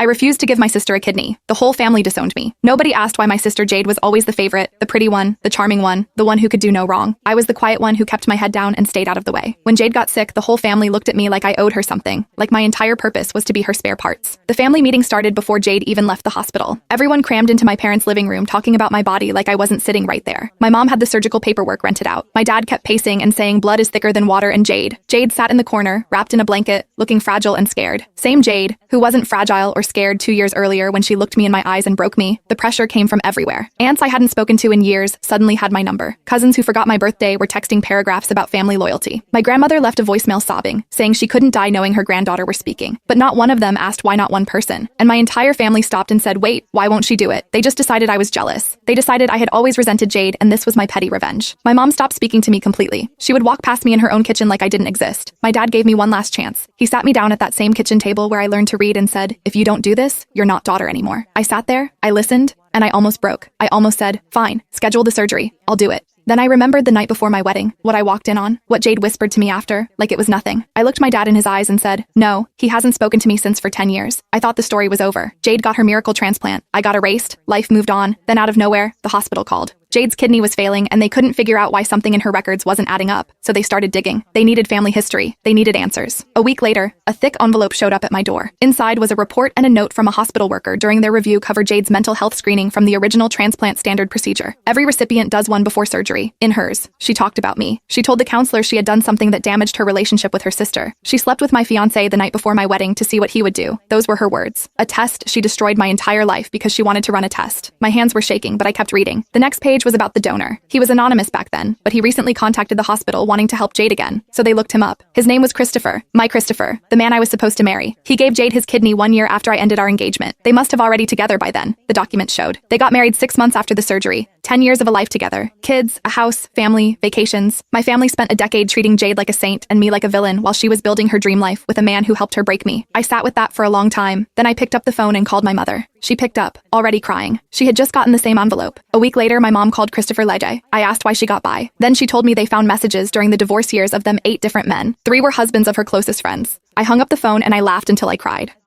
I refused to give my sister a kidney. The whole family disowned me. Nobody asked why my sister Jade was always the favorite, the pretty one, the charming one, the one who could do no wrong. I was the quiet one who kept my head down and stayed out of the way. When Jade got sick, the whole family looked at me like I owed her something, like my entire purpose was to be her spare parts. The family meeting started before Jade even left the hospital. Everyone crammed into my parents' living room talking about my body like I wasn't sitting right there. My mom had the surgical paperwork rented out. My dad kept pacing and saying blood is thicker than water and Jade sat in the corner, wrapped in a blanket, looking fragile and scared. Same Jade, who wasn't fragile or scared 2 years earlier when she looked me in my eyes and broke me. The pressure came from everywhere. Aunts I hadn't spoken to in years suddenly had my number. Cousins who forgot my birthday were texting paragraphs about family loyalty. My grandmother left a voicemail sobbing, saying she couldn't die knowing her granddaughter were speaking. But not one of them asked why not one person. And my entire family stopped and said, wait, why won't she do it? They just decided I was jealous. They decided I had always resented Jade and this was my petty revenge. My mom stopped speaking to me completely. She would walk past me in her own kitchen like I didn't exist. My dad gave me one last chance. He sat me down at that same kitchen table where I learned to read and said, if you don't do this, you're not daughter anymore. I sat there, I listened, and I almost broke. I almost said, fine, schedule the surgery. I'll do it. Then I remembered the night before my wedding, what I walked in on, what Jade whispered to me after, like it was nothing. I looked my dad in his eyes and said, no, he hasn't spoken to me since for 10 years. I thought the story was over. Jade got her miracle transplant. I got erased. Life moved on. Then out of nowhere, the hospital called. Jade's kidney was failing and they couldn't figure out why something in her records wasn't adding up, so they started digging. They needed family history. They needed answers. A week later, a thick envelope showed up at my door. Inside was a report and a note from a hospital worker during their review covered Jade's mental health screening from the original transplant standard procedure. Every recipient does one before surgery. In hers, she talked about me. She told the counselor she had done something that damaged her relationship with her sister. She slept with my fiancé the night before my wedding to see what he would do. Those were her words. A test, she destroyed my entire life because she wanted to run a test. My hands were shaking, but I kept reading. The next page was about the donor. He was anonymous back then, but he recently contacted the hospital wanting to help Jade again, so they looked him up. His name was Christopher, my Christopher, the man I was supposed to marry. He gave Jade his kidney 1 year after I ended our engagement. They must have already together by then, the document showed. They got married 6 months after the surgery. 10 years of a life together. Kids, a house, family, vacations. My family spent a decade treating Jade like a saint and me like a villain while she was building her dream life with a man who helped her break me. I sat with that for a long time. Then I picked up the phone and called my mother. She picked up, already crying. She had just gotten the same envelope. A week later, my mom called Christopher Lede. I asked why she got by. Then she told me they found messages during the divorce years of them 8 different men. 3 were husbands of her closest friends. I hung up the phone and I laughed until I cried.